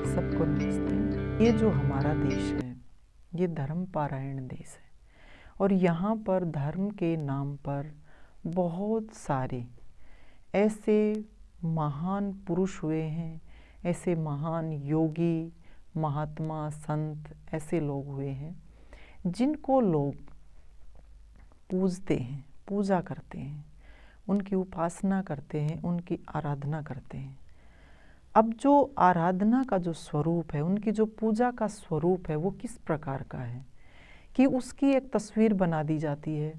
सबको नमस्ते। ये जो हमारा देश है ये धर्म पारायण देश है और यहाँ पर धर्म के नाम पर बहुत सारे ऐसे महान पुरुष हुए हैं, ऐसे महान योगी, महात्मा, संत, ऐसे लोग हुए हैं जिनको लोग पूजते हैं, पूजा करते हैं, उनकी उपासना करते हैं, उनकी आराधना करते हैं। अब जो आराधना का जो स्वरूप है, उनकी जो पूजा का स्वरूप है, वो किस प्रकार का है कि उसकी एक तस्वीर बना दी जाती है।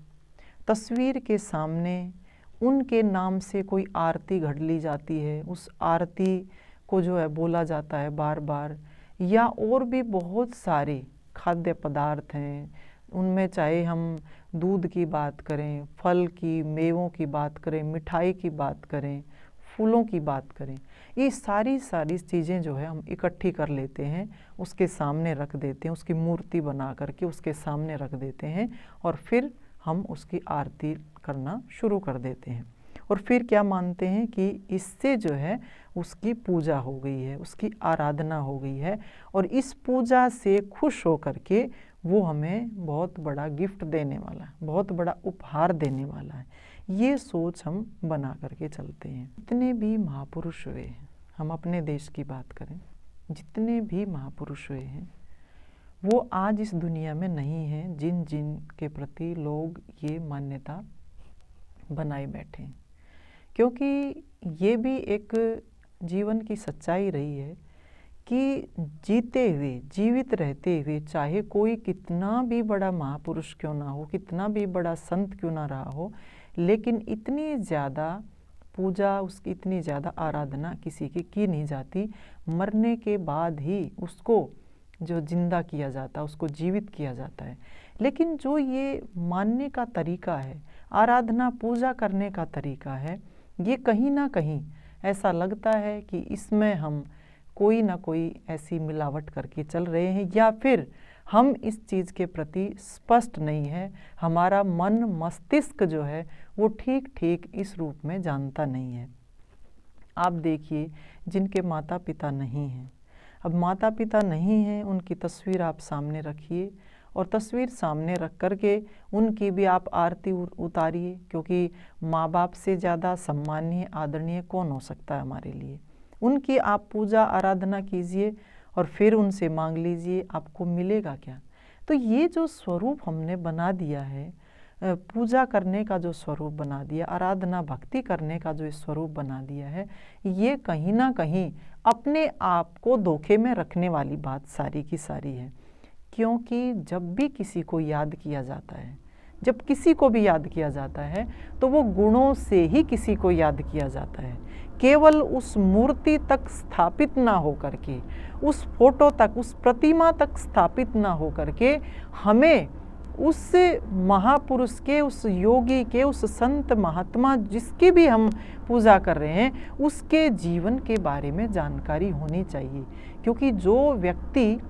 तस्वीर के सामने उनके नाम से कोई आरती घड़ ली जाती है, उस आरती को जो है बोला जाता है बार बार। या और भी बहुत सारे खाद्य पदार्थ हैं, उनमें चाहे हम दूध की बात करें, फल की, मेवों की बात करें, मिठाई की बात करें, फूलों की बात करें, ये सारी चीज़ें जो है हम इकट्ठी कर लेते हैं, उसके सामने रख देते हैं, उसकी मूर्ति बना करके उसके सामने रख देते हैं और फिर हम उसकी आरती करना शुरू कर देते हैं। और फिर क्या मानते हैं कि इससे जो है उसकी पूजा हो गई है, उसकी आराधना हो गई है और इस पूजा से खुश होकर के वो हमें बहुत बड़ा गिफ्ट देने वाला है, बहुत बड़ा उपहार देने वाला है। ये सोच हम बना करके चलते हैं। जितने भी महापुरुष हुए हैं, हम अपने देश की बात करें, जितने भी महापुरुष हुए हैं वो आज इस दुनिया में नहीं हैं जिन जिन के प्रति लोग ये मान्यता बनाए बैठे हैं। क्योंकि ये भी एक जीवन की सच्चाई रही है कि जीते हुए, जीवित रहते हुए, चाहे कोई कितना भी बड़ा महापुरुष क्यों ना हो, कितना भी बड़ा संत क्यों ना रहा हो, लेकिन इतनी ज़्यादा पूजा, उसकी इतनी ज़्यादा आराधना किसी की नहीं जाती। मरने के बाद ही उसको जो जिंदा किया जाता है, उसको जीवित किया जाता है। लेकिन जो ये मानने का तरीका है, आराधना पूजा करने का तरीका है, ये कहीं ना कहीं ऐसा लगता है कि इसमें हम कोई ना कोई ऐसी मिलावट करके चल रहे हैं या फिर हम इस चीज़ के प्रति स्पष्ट नहीं है। हमारा मन मस्तिष्क जो है वो ठीक ठीक इस रूप में जानता नहीं है। आप देखिए, जिनके माता पिता नहीं हैं, अब माता पिता नहीं हैं, उनकी तस्वीर आप सामने रखिए और तस्वीर सामने रख कर के उनकी भी आप आरती उतारिए, क्योंकि माँ बाप से ज़्यादा सम्मानीय, आदरणीय कौन हो सकता है हमारे लिए। उनकी आप पूजा आराधना कीजिए और फिर उनसे मांग लीजिए, आपको मिलेगा क्या। तो ये जो स्वरूप हमने बना दिया है, पूजा करने का जो स्वरूप बना दिया, आराधना भक्ति करने का जो स्वरूप बना दिया है, ये कहीं ना कहीं अपने आप को धोखे में रखने वाली बात सारी की सारी है। क्योंकि जब भी किसी को याद किया जाता है, जब किसी को भी याद किया जाता है तो वो गुणों से ही किसी को याद किया जाता है। केवल उस मूर्ति तक स्थापित ना हो करके, उस फोटो तक, उस प्रतिमा तक स्थापित ना हो करके हमें उस महापुरुष के, उस योगी के, उस संत महात्मा जिसकी भी हम पूजा कर रहे हैं, उसके जीवन के बारे में जानकारी होनी चाहिए। क्योंकि जो व्यक्ति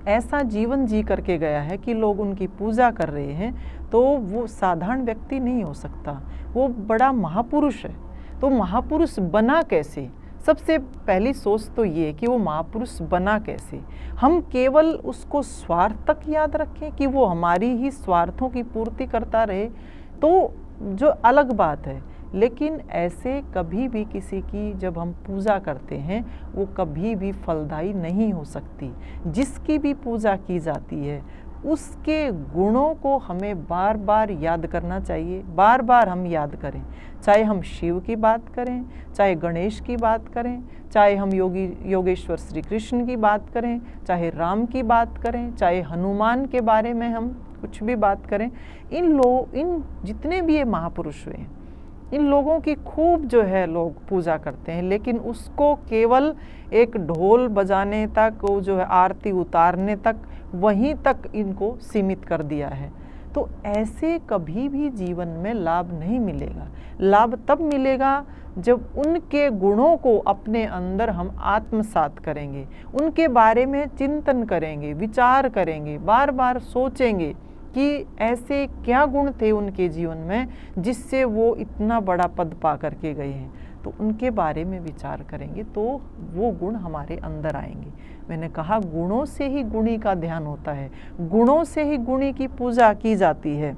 ऐसा जीवन जी करके गया है कि लोग उनकी पूजा कर रहे हैं, तो वो साधारण व्यक्ति नहीं हो सकता, वो बड़ा महापुरुष है। तो महापुरुष बना कैसे? सबसे पहली सोच तो ये कि वो महापुरुष बना कैसे। हम केवल उसको स्वार्थ तक याद रखें कि वो हमारी ही स्वार्थों की पूर्ति करता रहे, तो जो अलग बात है। लेकिन ऐसे कभी भी किसी की जब हम पूजा करते हैं, वो कभी भी फलदायी नहीं हो सकती। जिसकी भी पूजा की जाती है उसके गुणों को हमें बार बार याद करना चाहिए, बार बार हम याद करें। चाहे हम शिव की बात करें, चाहे गणेश की बात करें, चाहे हम योगेश्वर श्री कृष्ण की बात करें, चाहे राम की बात करें, चाहे हनुमान के बारे में हम कुछ भी बात करें, इन जितने भी ये महापुरुष हुए हैं, इन लोगों की खूब जो है लोग पूजा करते हैं। लेकिन उसको केवल एक ढोल बजाने तक, वो जो है आरती उतारने तक, वहीं तक इनको सीमित कर दिया है। तो ऐसे कभी भी जीवन में लाभ नहीं मिलेगा। लाभ तब मिलेगा जब उनके गुणों को अपने अंदर हम आत्मसात करेंगे, उनके बारे में चिंतन करेंगे, विचार करेंगे, बार बार सोचेंगे कि ऐसे क्या गुण थे उनके जीवन में जिससे वो इतना बड़ा पद पा करके गए हैं। तो उनके बारे में विचार करेंगे तो वो गुण हमारे अंदर आएंगे। मैंने कहा गुणों से ही गुणी का ध्यान होता है, गुणों से ही गुणी की पूजा की जाती है।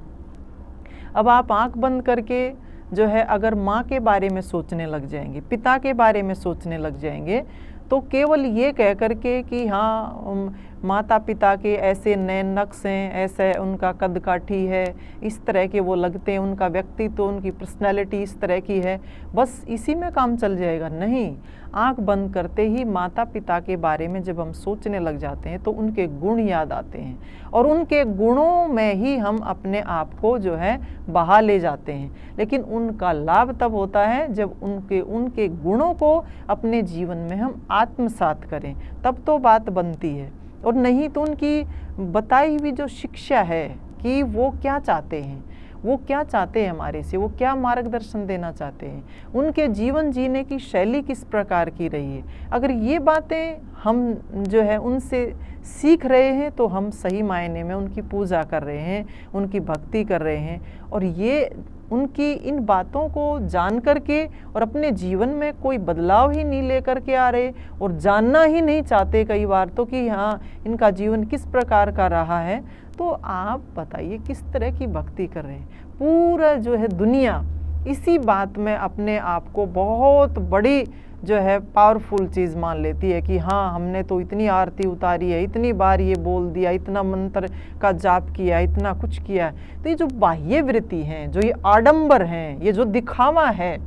अब आप आंख बंद करके जो है अगर माँ के बारे में सोचने लग जाएंगे, पिता के बारे में सोचने लग जाएंगे, तो केवल ये कह करके कि हाँ माता पिता के ऐसे नैन नक्श हैं, ऐसे उनका कद काठी है, इस तरह के वो लगते हैं, उनका व्यक्तित्व, उनकी पर्सनैलिटी इस तरह की है, बस इसी में काम चल जाएगा। नहीं, आंख बंद करते ही माता पिता के बारे में जब हम सोचने लग जाते हैं तो उनके गुण याद आते हैं और उनके गुणों में ही हम अपने आप को जो है बहा ले जाते हैं। लेकिन उनका लाभ तब होता है जब उनके गुणों को अपने जीवन में हम आत्मसात करें, तब तो बात बनती है। और नहीं तो उनकी बताई हुई जो शिक्षा है कि वो क्या चाहते हैं, वो क्या चाहते हैं हमारे से, वो क्या मार्गदर्शन देना चाहते हैं, उनके जीवन जीने की शैली किस प्रकार की रही है, अगर ये बातें हम जो है उनसे सीख रहे हैं तो हम सही मायने में उनकी पूजा कर रहे हैं, उनकी भक्ति कर रहे हैं। और ये उनकी इन बातों को जान करके और अपने जीवन में कोई बदलाव ही नहीं लेकर के आ रहे और जानना ही नहीं चाहते कई बार तो कि हाँ इनका जीवन किस प्रकार का रहा है, तो आप बताइए किस तरह की भक्ति कर रहे हैं। पूरा जो है दुनिया इसी बात में अपने आप को बहुत बड़ी जो है पावरफुल चीज़ मान लेती है कि हाँ हमने तो इतनी आरती उतारी है, इतनी बार ये बोल दिया, इतना मंत्र का जाप किया, इतना कुछ किया। तो ये जो बाह्य वृत्ति हैं, जो ये आडंबर हैं, ये जो दिखावा है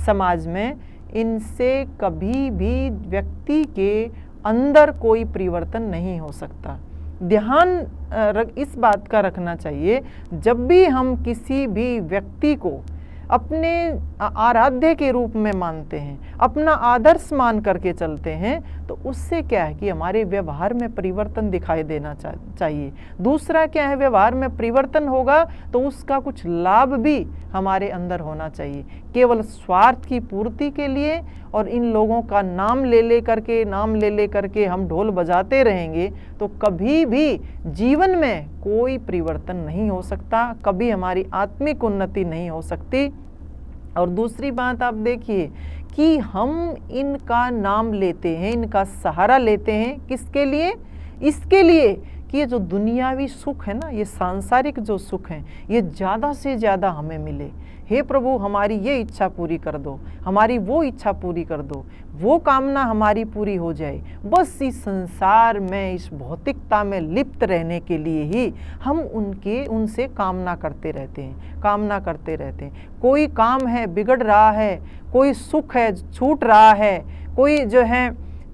समाज में, इनसे कभी भी व्यक्ति के अंदर कोई परिवर्तन नहीं हो सकता। ध्यान इस बात का रखना चाहिए, जब भी हम किसी भी व्यक्ति को अपने आराध्य के रूप में मानते हैं, अपना आदर्श मान करके चलते हैं, तो उससे क्या है कि हमारे व्यवहार में परिवर्तन दिखाई देना चाहिए। दूसरा क्या है, व्यवहार में परिवर्तन होगा तो उसका कुछ लाभ भी हमारे अंदर होना चाहिए। केवल स्वार्थ की पूर्ति के लिए और इन लोगों का नाम ले ले करके हम ढोल बजाते रहेंगे तो कभी भी जीवन में कोई परिवर्तन नहीं हो सकता, कभी हमारी आत्मिक उन्नति नहीं हो सकती। और दूसरी बात आप देखिए कि हम इनका नाम लेते हैं, इनका सहारा लेते हैं, किसके लिए? इसके लिए कि ये जो दुनियावी सुख है ना, ये सांसारिक जो सुख है, ये ज़्यादा से ज़्यादा हमें मिले। हे प्रभु हमारी ये इच्छा पूरी कर दो, हमारी वो इच्छा पूरी कर दो, वो कामना हमारी पूरी हो जाए। बस इस संसार में, इस भौतिकता में लिप्त रहने के लिए ही हम उनसे कामना करते रहते हैं। कोई काम है बिगड़ रहा है, कोई सुख है छूट रहा है, कोई जो है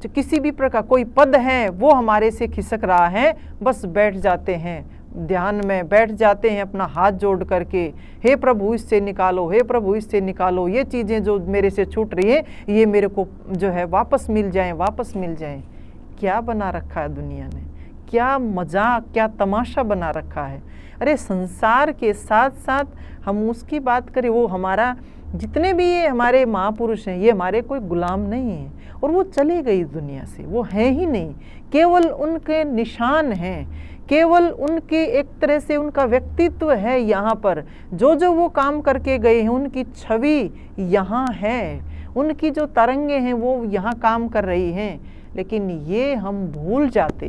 किसी भी प्रकार कोई पद है वो हमारे से खिसक रहा है, बस बैठ जाते हैं, ध्यान में बैठ जाते हैं अपना हाथ जोड़ करके, हे प्रभु इससे निकालो, हे प्रभु इससे निकालो, ये चीज़ें जो मेरे से छूट रही है ये मेरे को जो है वापस मिल जाएं। क्या बना रखा है दुनिया ने, क्या मजाक, क्या तमाशा बना रखा है। अरे संसार के साथ साथ हम उसकी बात करें, वो हमारा जितने भी ये हमारे महापुरुष हैं ये हमारे कोई गुलाम नहीं हैं और वो चले गए इस दुनिया से, वो हैं ही नहीं, केवल उनके निशान हैं, केवल उनके एक तरह से उनका व्यक्तित्व है यहाँ पर, जो वो काम करके गए हैं उनकी छवि यहाँ है, उनकी जो तरंगे हैं वो यहाँ काम कर रही हैं। लेकिन ये हम भूल जाते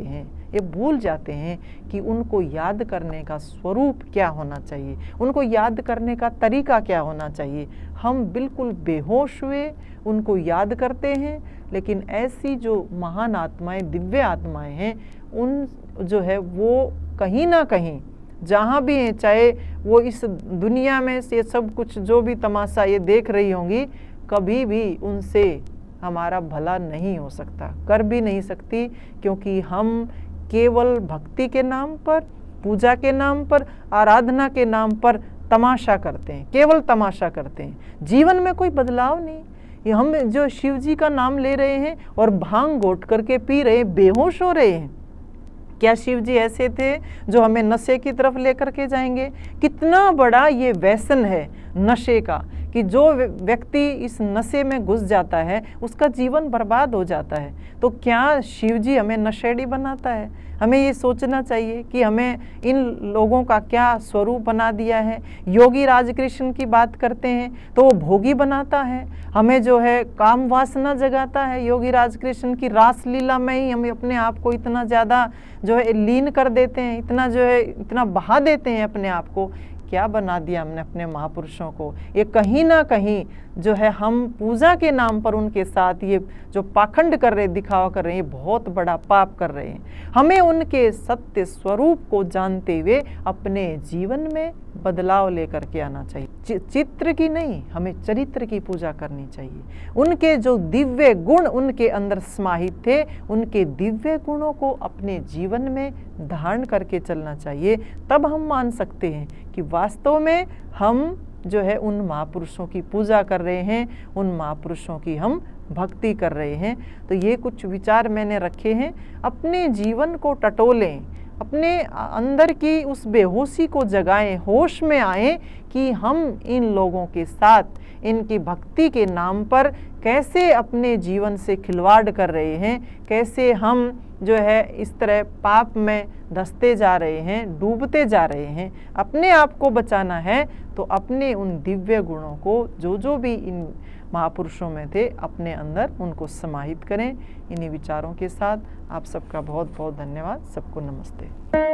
हैं कि उनको याद करने का स्वरूप क्या होना चाहिए, उनको याद करने का तरीका क्या होना चाहिए। हम बिल्कुल बेहोश हुए उनको याद करते हैं, लेकिन ऐसी जो महान आत्माएं, दिव्य आत्माएं हैं, उन जो है वो कहीं ना कहीं जहाँ भी हैं, चाहे वो इस दुनिया में से सब कुछ जो भी तमाशा ये देख रही होंगी, कभी भी उनसे हमारा भला नहीं हो सकता, कर भी नहीं सकती, क्योंकि हम केवल भक्ति के नाम पर, पूजा के नाम पर, आराधना के नाम पर तमाशा करते हैं, केवल तमाशा करते हैं। जीवन में कोई बदलाव नहीं। ये हम जो शिव जी का नाम ले रहे हैं और भांग घोट करके पी रहे हैं, बेहोश हो रहे हैं। क्या शिव जी ऐसे थे जो हमें नशे की तरफ लेकर के जाएंगे? कितना बड़ा ये व्यसन है नशे का, कि जो व्यक्ति इस नशे में घुस जाता है उसका जीवन बर्बाद हो जाता है। तो क्या शिव जी हमें नशेड़ी बनाता है? हमें ये सोचना चाहिए कि हमें इन लोगों का क्या स्वरूप बना दिया है। योगी राजकृष्ण की बात करते हैं तो वो भोगी बनाता है, हमें जो है काम वासना जगाता है। योगी राजकृष्ण की रासलीला में ही हम अपने आप को इतना ज़्यादा जो है लीन कर देते हैं, इतना जो है इतना बहा देते हैं अपने आप को। क्या बना दिया हमने अपने महापुरुषों को। ये कहीं ना कहीं जो है हम पूजा के नाम पर उनके साथ ये जो पाखंड कर रहे, दिखावा कर रहे हैं, ये बहुत बड़ा पाप कर रहे हैं। हमें उनके सत्य स्वरूप को जानते हुए अपने जीवन में बदलाव लेकर के आना चाहिए। चित्र की नहीं, हमें चरित्र की पूजा करनी चाहिए। उनके जो दिव्य गुण उनके अंदर समाहित थे, उनके दिव्य गुणों को अपने जीवन में धारण करके चलना चाहिए। तब हम मान सकते हैं कि वास्तव में हम जो है उन महापुरुषों की पूजा कर रहे हैं, उन महापुरुषों की हम भक्ति कर रहे हैं। तो ये कुछ विचार मैंने रखे हैं। अपने जीवन को टटोलें, अपने अंदर की उस बेहोशी को जगाएं, होश में आएं कि हम इन लोगों के साथ इनकी भक्ति के नाम पर कैसे अपने जीवन से खिलवाड़ कर रहे हैं, कैसे हम जो है इस तरह पाप में धंसते जा रहे हैं, डूबते जा रहे हैं। अपने आप को बचाना है तो अपने उन दिव्य गुणों को जो भी इन महापुरुषों में थे अपने अंदर उनको समाहित करें। इन्हीं विचारों के साथ आप सबका बहुत बहुत धन्यवाद। सबको नमस्ते।